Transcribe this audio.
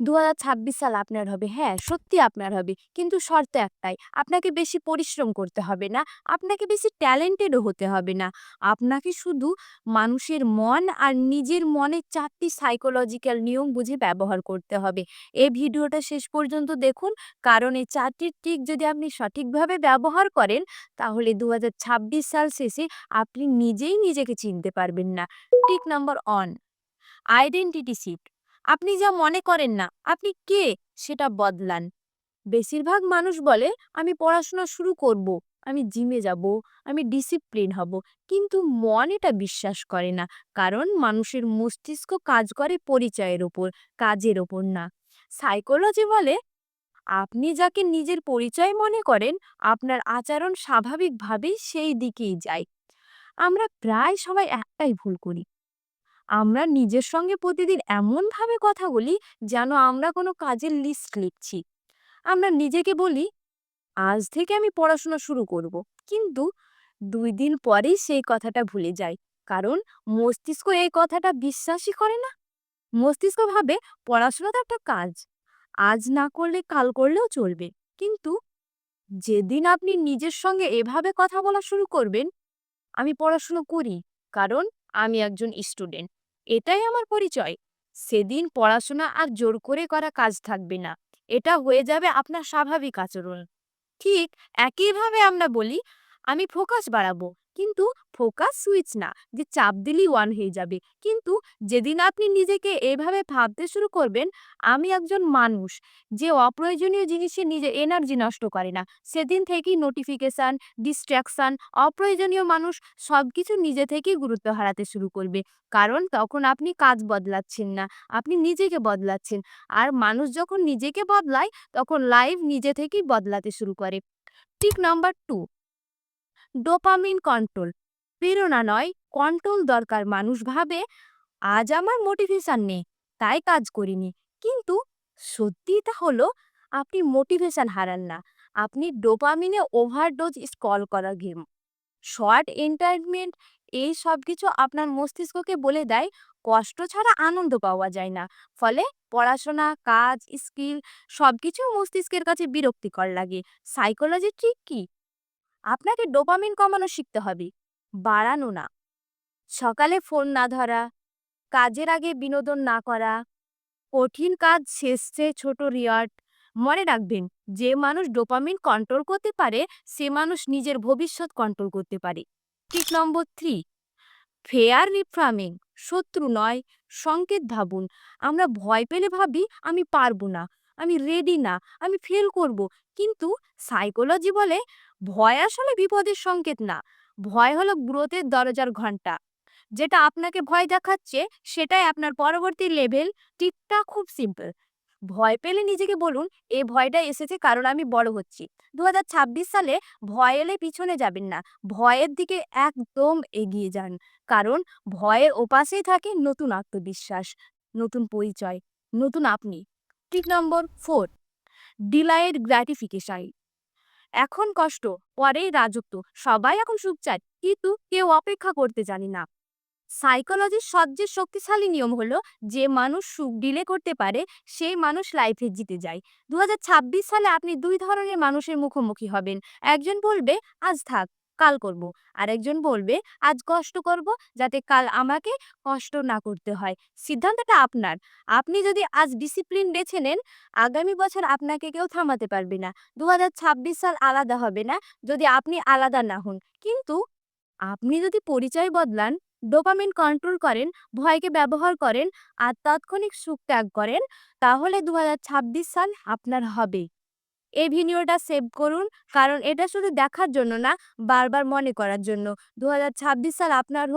২০২৬ সাল আপনার হবে। হ্যাঁ, সত্যি আপনার হবে। কিন্তু শর্ত একটাই, আপনাকে বেশি পরিশ্রম করতে হবে না, আপনাকে বেশি ট্যালেন্টেডও হতে হবে না। আপনাকে শুধু মানুষের মন আর নিজের মনের ৪ টি সাইকোলজিক্যাল নিয়ম বুঝে ব্যবহার করতে হবে। এই ভিডিওটা শেষ পর্যন্ত দেখুন, কারণ এই ৪ টি ট্রিক যদি আপনি সঠিকভাবে ব্যবহার করেন, তাহলে ২০২৬ সাল শেষে আপনি নিজেই নিজেকে চিনতে পারবেন না। Trick number 1, identity shift. আপনি যা মনে করেন না আপনি কে, সেটা বদলান। বেশিরভাগ মানুষ বলে আমি পড়াশোনা শুরু করব, আমি জিমে যাব, আমি ডিসিপ্লিন হব, কিন্তু মন এটা বিশ্বাস করে না। কারণ মানুষের মস্তিষ্ক কাজ করে পরিচয়ের ওপর, কাজের ওপর না। সাইকোলজি বলে আপনি যাকে নিজের পরিচয় মনে করেন, আপনার আচরণ স্বাভাবিকভাবেই সেই দিকেই যায়। আমরা প্রায় সবাই একটাই ভুল করি, আমরা নিজের সঙ্গে প্রতিদিন এমনভাবে কথা বলি যেন আমরা কোনো কাজের লিস্ট লিখছি। আমরা নিজেকে বলি আজ থেকে আমি পড়াশোনা শুরু করব, কিন্তু 2 দিন পরেই সেই কথাটা ভুলে যাই। কারণ মস্তিষ্ক এই কথাটা বিশ্বাসই করে না। মস্তিষ্ক ভাবে পড়াশোনা তো একটা কাজ, আজ না করলে কাল করলেও চলবে। কিন্তু যেদিন আপনি নিজের সঙ্গে এভাবে কথা বলা শুরু করবেন, আমি পড়াশুনো করি কারণ আমি একজন স্টুডেন্ট, এটাই আমার পরিচয়, সেদিন পড়াশোনা আর জোর করে করা কাজ থাকবে না। এটা হয়ে যাবে আপনার স্বাভাবিক আচরণ। ঠিক একইভাবে আমরা বলি আমি ফোকাস বাড়াবো, কিন্তু ফোকাস সুইচ না যে চাপ দিলেই অন হয়ে যাবে। কিন্তু যেদিন আপনি নিজেকে এভাবে ভাবতে শুরু করবেন, আমি একজন মানুষ যে অপ্রয়োজনীয় জিনিসে নিজের এনার্জি নষ্ট করে না, সেদিন থেকেই নোটিফিকেশান, ডিস্ট্র্যাকশান, অপ্রয়োজনীয় মানুষ সবকিছু নিজে থেকেই গুরুত্ব হারাতে শুরু করবে। কারণ তখন আপনি কাজ বদলাচ্ছেন না, আপনি নিজেকে বদলাচ্ছেন। আর মানুষ যখন নিজেকে বদলায়, তখন লাইফ নিজে থেকেই বদলাতে শুরু করে। Tick number 2, dopamine control. প্রেরণা নয়, কন্ট্রোল দরকার। মানুষ ভাবে আজ আমার মোটিভেশন নেই, তাই কাজ করিনি। কিন্তু সত্যিটা হলো আপনি মোটিভেশন হারান না, আপনি ডোপামিনে ওভারডোজ স্ক্রল করা গেম, শর্ট এন্টারটেনমেন্ট, এই সব কিছু আপনার মস্তিষ্ককে বলে দেয় কষ্ট ছাড়া আনন্দ পাওয়া যায় না। ফলে পড়াশোনা, কাজ, স্কিল সবকিছু মস্তিষ্কের কাছে বিরক্তিকর লাগে। সাইকোলজি ঠিক কি, আপনাকে ডোপামিন কমানো শিখতে হবে, বাড়ানো না। সকালে ফোন না ধরা, কাজের আগে বিনোদন না করা, কঠিন কাজ শেষে ছোট রিওয়ার্ড। মনে রাখবেন, যে মানুষ ডোপামিন কন্ট্রোল করতে পারে সে মানুষ নিজের ভবিষ্যৎ কন্ট্রোল করতে পারে। ঠিক নম্বর 3, ফেয়ার রিফ্রামিং। শত্রু নয়, সংকেত ভাবুন। আমরা ভয় পেলে ভাবি আমি পারবো না, আমি রেডি না, আমি ফেল করব। কিন্তু সাইকোলজি বলে ভয় আসলে বিপদের সংকেত না, ভয় হলো গ্রোথের দরজার ঘন্টা। যেটা আপনাকে ভয় দেখাচ্ছে সেটাই আপনার পরবর্তী লেভেল। টিপটা খুব সিম্পল, ভয় পেলে নিজেকে বলুন এই ভয়টা এসেছে কারণ আমি বড় হচ্ছি। ২০২৬ সালে ভয় এলে পিছনে যাবেন না, ভয়ের দিকে একদম এগিয়ে যান। কারণ ভয়ের ওপাশেই থাকে নতুন আত্মবিশ্বাস, নতুন পরিচয়, নতুন আপনি। টিপ নম্বর 4, ডিলাইড গ্র্যাটিফিকেশন। এখন কষ্ট, পরেই রাজত্ব। সবাই এখন সুখ চায়, কিন্তু কেউ অপেক্ষা করতে জানি না। সাইকোলজির সবচেয়ে শক্তিশালী নিয়ম হলো যে মানুষ সুখ ডিলে করতে পারে সেই মানুষ লাইফে জিতে যায়। ২০২৬ সালে আপনি 2 ধরনের মানুষের মুখোমুখি হবেন। একজন বলবে আজ থাক, কাল করব। আরেকজন বলবে আজ কষ্ট করব যাতে কাল আমাকে কষ্ট না করতে হয়। সিদ্ধান্তটা আপনার। আপনি যদি আজ ডিসিপ্লিন বেছে নেন, আগামী বছর আপনাকে কেউ থামাতে পারবে না। ২০২৬ সাল আলাদা হবে না যদি আপনি আলাদা না হন। কিন্তু আপনি যদি পরিচয় বদলান, ডোপামিন কন্ট্রোল করেন, ভয়কে ব্যবহার করেন আর তাৎক্ষণিক সুখ ত্যাগ করেন, তাহলে ২০২৬ সাল আপনার হবে। এই ভিডিওটা সেভ করুন, কারণ এটা শুধু দেখার জন্য না, বারবার মনে করার জন্য। ২০২৬ সাল আপনার হোক।